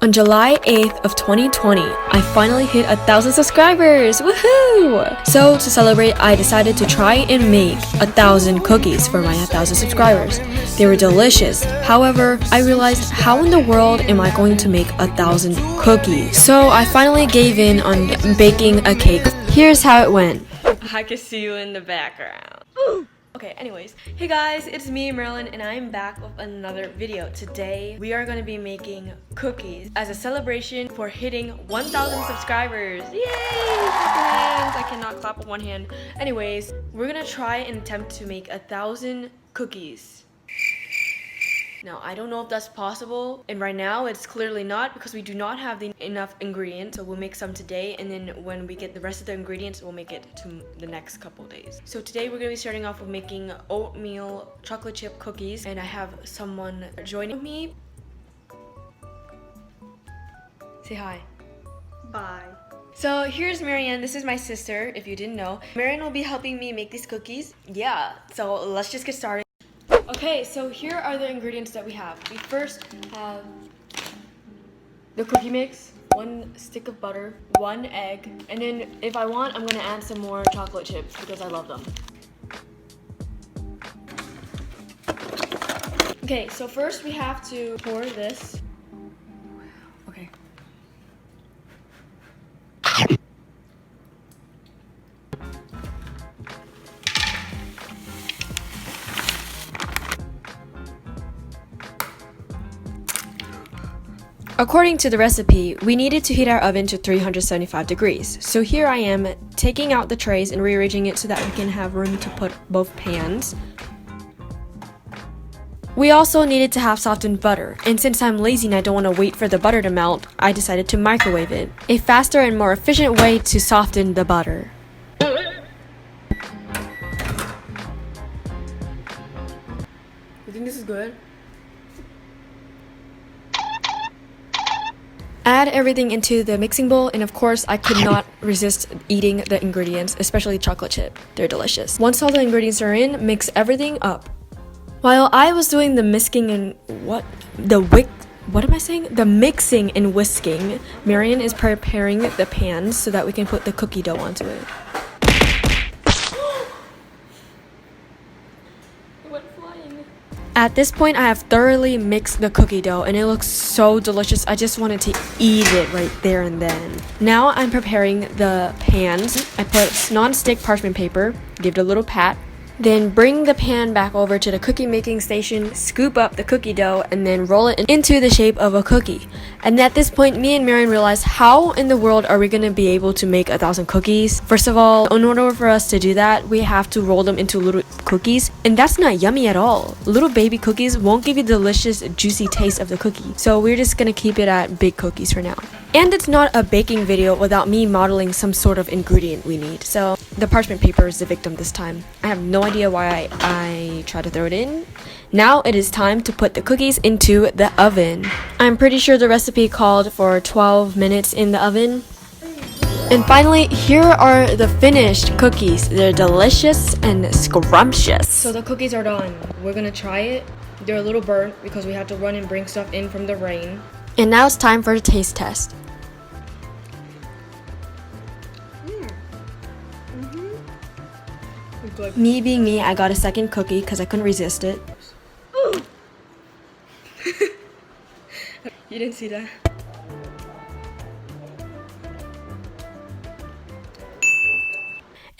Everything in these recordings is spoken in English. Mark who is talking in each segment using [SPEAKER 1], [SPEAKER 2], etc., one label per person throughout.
[SPEAKER 1] On July 8th of 2020, I finally hit 1,000 subscribers! Woohoo! So to celebrate, I decided to try and make 1,000 cookies for my 1,000 subscribers. They were delicious. However, I realized how in the world am I going to make 1,000 cookies? So I finally gave in on baking a cake. Here's how it went. I can see you in the background. Ooh. Okay, anyways, hey guys, it's me, Marilyn, and I'm back with another video. Today, we are going to be making cookies as a celebration for hitting 1,000 subscribers. Yay! Clap your hands. I cannot clap with one hand. Anyways, we're going to try and attempt to make 1,000 cookies. Now, I don't know if that's possible, and right now it's clearly not because we do not have enough ingredients, so we'll make some today, and then when we get the rest of the ingredients, we'll make it to the next couple days. So today we're going to be starting off with making oatmeal chocolate chip cookies, and I have someone joining me. Say hi.
[SPEAKER 2] Bye.
[SPEAKER 1] So here's Marianne. This is my sister, if you didn't know. Marianne will be helping me make these cookies. Yeah, so let's just get started. Okay, so here are the ingredients that we have. We first have the cookie mix, 1 stick of butter, 1 egg, and then if I want, I'm gonna add some more chocolate chips because I love them. Okay, so first we have to pour this. Okay. According to the recipe, we needed to heat our oven to 375 degrees. So here I am taking out the trays and rearranging it so that we can have room to put both pans. We also needed to have softened butter, and since I'm lazy and I don't want to wait for the butter to melt, I decided to microwave it. A faster and more efficient way to soften the butter. You think this is good? Add everything into the mixing bowl, and of course I could not resist eating the ingredients, especially chocolate chip. They're delicious. Once all the ingredients are in, mix everything up. While I was doing the mixing and the mixing and whisking, Marianne is preparing the pans so that we can put the cookie dough onto it. At this point, I have thoroughly mixed the cookie dough and it looks so delicious. I just wanted to eat it right there and then. Now I'm preparing the pans. I put non-stick parchment paper, give it a little pat, then bring the pan back over to the cookie making station, scoop up the cookie dough, and then roll it into the shape of a cookie. And at this point, me and Marianne realized, how in the world are we going to be able to make 1,000 cookies? First of all, in order for us to do that, we have to roll them into little cookies, and that's not yummy at all. Little baby cookies won't give you the delicious, juicy taste of the cookie. So we're just going to keep it at big cookies for now. And it's not a baking video without me modeling some sort of ingredient we need. So the parchment paper is the victim this time. I have no idea why I tried to throw it in. Now it is time to put the cookies into the oven. I'm pretty sure the recipe called for 12 minutes in the oven. And finally, here are the finished cookies. They're delicious and scrumptious. So the cookies are done. We're gonna try it. They're a little burnt because we had to run and bring stuff in from the rain. And now it's time for the taste test. Me being me, I got a second cookie because I couldn't resist it. You didn't see that?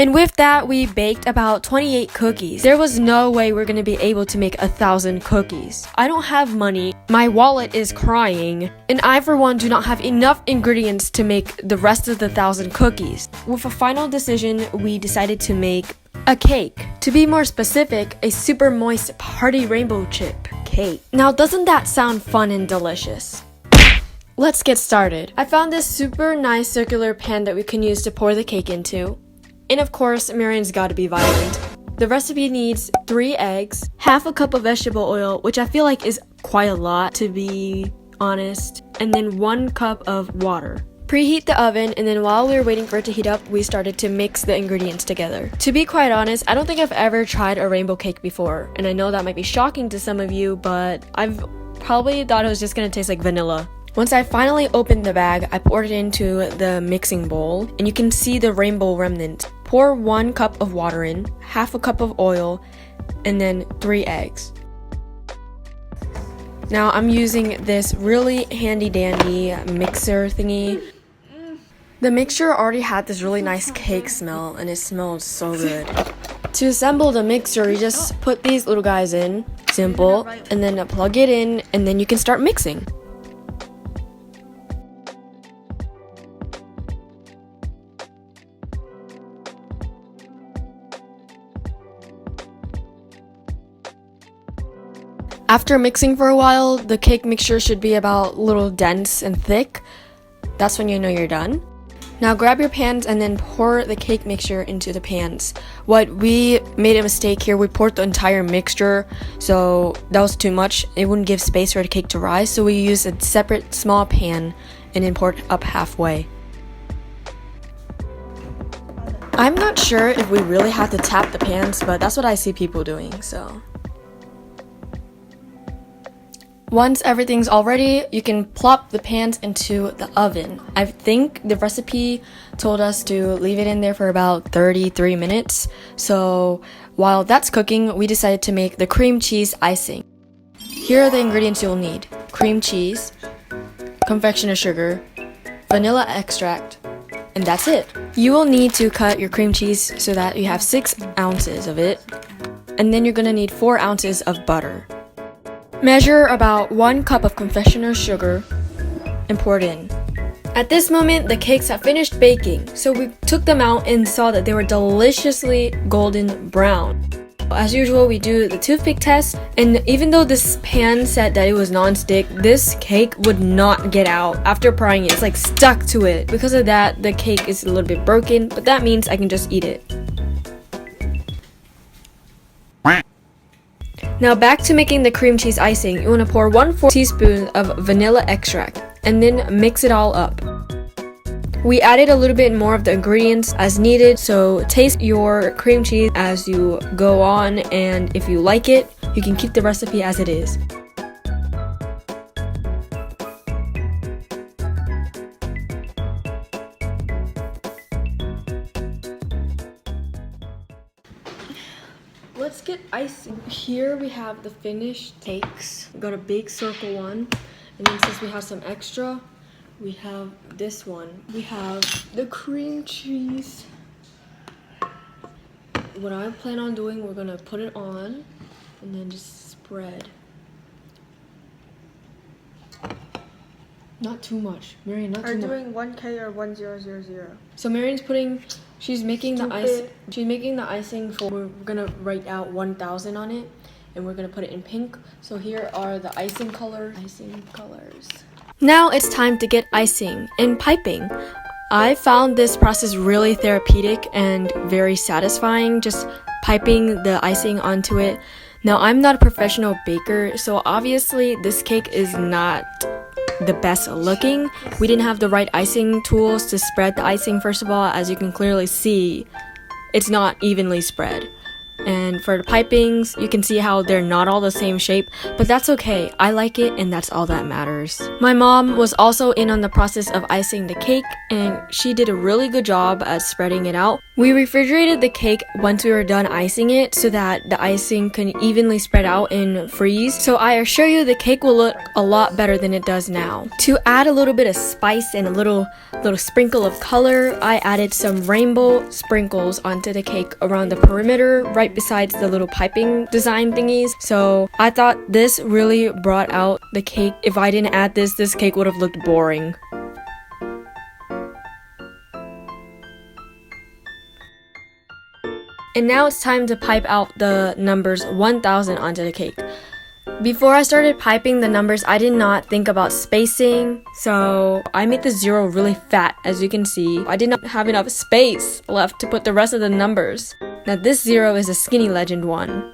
[SPEAKER 1] And with that, we baked about 28 cookies. There was no way we're gonna be able to make 1,000 cookies. I don't have money, my wallet is crying, and I for one do not have enough ingredients to make the rest of the 1,000 cookies. With a final decision, we decided to make a cake. To be more specific, a super moist party rainbow chip cake. Now doesn't that sound fun and delicious? Let's get started. I found this super nice circular pan that we can use to pour the cake into. And of course, Marianne's gotta be violent. The recipe needs 3 eggs, half a cup of vegetable oil, which I feel like is quite a lot to be honest, and then 1 cup of water. Preheat the oven, and then while we were waiting for it to heat up, we started to mix the ingredients together. To be quite honest, I don't think I've ever tried a rainbow cake before, and I know that might be shocking to some of you, but I've probably thought it was just gonna taste like vanilla. Once I finally opened the bag, I poured it into the mixing bowl, and you can see the rainbow remnant. Pour 1 cup of water in, half a cup of oil, and then 3 eggs. Now I'm using this really handy dandy mixer thingy. The mixture already had this really nice cake smell, and it smelled so good. To assemble the mixer, you just put these little guys in, simple, and then plug it in, and then you can start mixing. After mixing for a while, the cake mixture should be about a little dense and thick. That's when you know you're done. Now grab your pans and then pour the cake mixture into the pans. What we made a mistake here, we poured the entire mixture, so that was too much. It wouldn't give space for the cake to rise, so we used a separate small pan and then poured up halfway. I'm not sure if we really have to tap the pans, but that's what I see people doing, so. Once everything's all ready, you can plop the pans into the oven. I think the recipe told us to leave it in there for about 33 minutes. So while that's cooking, we decided to make the cream cheese icing. Here are the ingredients you'll need: cream cheese, confectioner's sugar, vanilla extract, and that's it. You will need to cut your cream cheese so that you have 6 ounces of it, and then you're gonna need 4 ounces of butter. Measure about 1 cup of confectioner's sugar and pour it in. At this moment, the cakes have finished baking, so we took them out and saw that they were deliciously golden brown. As usual, we do the toothpick test, and even though this pan said that it was non-stick, this cake would not get out after prying it. It's like stuck to it. Because of that, the cake is a little bit broken, but that means I can just eat it. Now back to making the cream cheese icing. You want to pour 1/4 teaspoon of vanilla extract and then mix it all up. We added a little bit more of the ingredients as needed, so taste your cream cheese as you go on, and if you like it, you can keep the recipe as it is. Let's get icing. Here we have the finished cakes. We got a big circle one, and then since we have some extra, we have this one. We have the cream cheese. What I plan on doing, we're gonna put it on and then just spread. Not too much, Marian. Not too much.
[SPEAKER 2] Are you doing 1K or 1000?
[SPEAKER 1] So Marian's she's making the icing for. We're gonna write out 1000 on it, and we're gonna put it in pink. So here are the icing colors. Now it's time to get icing and piping. I found this process really therapeutic and very satisfying, just piping the icing onto it. Now I'm not a professional baker, so obviously this cake is not the best looking. We didn't have the right icing tools to spread the icing. First of all, as you can clearly see, it's not evenly spread. And for the pipings, you can see how they're not all the same shape, but that's okay. I like it, and that's all that matters. My mom was also in on the process of icing the cake, and she did a really good job at spreading it out. We refrigerated the cake once we were done icing it so that the icing can evenly spread out and freeze. So I assure you the cake will look a lot better than it does now. To add a little bit of spice and a little sprinkle of color, I added some rainbow sprinkles onto the cake around the perimeter, right besides the little piping design thingies. So I thought this really brought out the cake. If I didn't add this cake would have looked boring. And now it's time to pipe out the numbers 1000 onto the cake. Before I started piping the numbers, I did not think about spacing, so I made the 0 really fat, as you can see. I did not have enough space left to put the rest of the numbers. Now this 0 is a Skinny Legend one.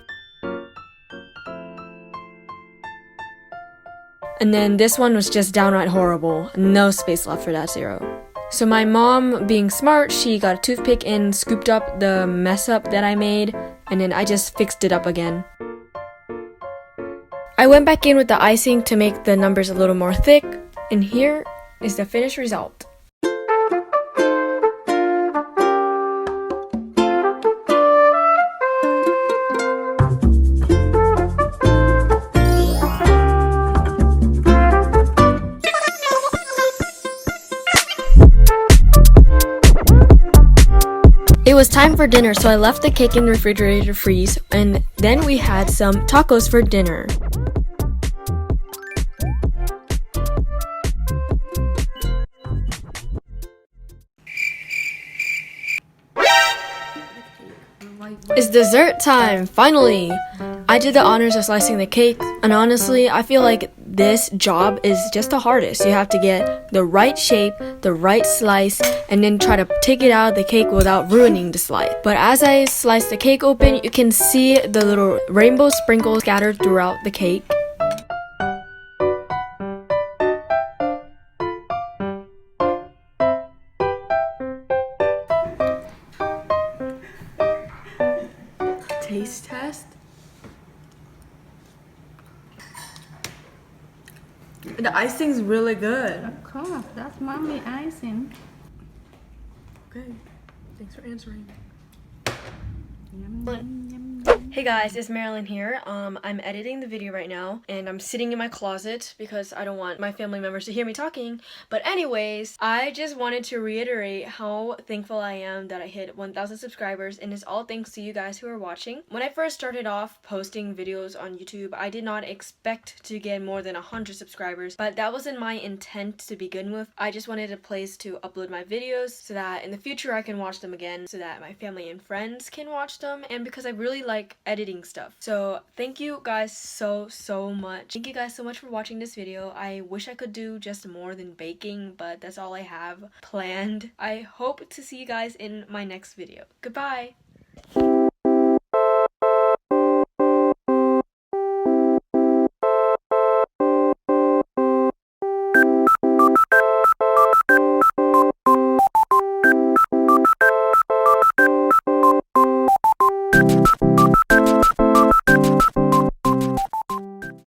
[SPEAKER 1] And then this one was just downright horrible. No space left for that 0. So my mom, being smart, she got a toothpick and scooped up the mess up that I made, and then I just fixed it up again. I went back in with the icing to make the numbers a little more thick, And here is the finished result. It was time for dinner, so I left the cake in the refrigerator to freeze, and then we had some tacos for dinner. It's dessert time, finally! I did the honors of slicing the cake, and honestly, I feel like this job is just the hardest. You have to get the right shape, the right slice, and then try to take it out of the cake without ruining the slice. But as I slice the cake open, you can see the little rainbow sprinkles scattered throughout the cake. Taste test. The icing's really good.
[SPEAKER 3] Of course, that's mommy icing.
[SPEAKER 1] Okay, thanks for answering.
[SPEAKER 3] Yum, yum, yum.
[SPEAKER 1] Hey guys, it's Marilyn here. I'm editing the video right now, and I'm sitting in my closet because I don't want my family members to hear me talking. But anyways, I just wanted to reiterate how thankful I am that I hit 1,000 subscribers, and it's all thanks to you guys who are watching. When I first started off posting videos on YouTube, I did not expect to get more than 100 subscribers, but that wasn't my intent to begin with. I just wanted a place to upload my videos so that in the future I can watch them again, so that my family and friends can watch them, and because I really like editing stuff. So thank you guys so much. Thank you guys so much for watching this video. I wish I could do just more than baking, but that's all I have planned. I hope to see you guys in my next video. Goodbye!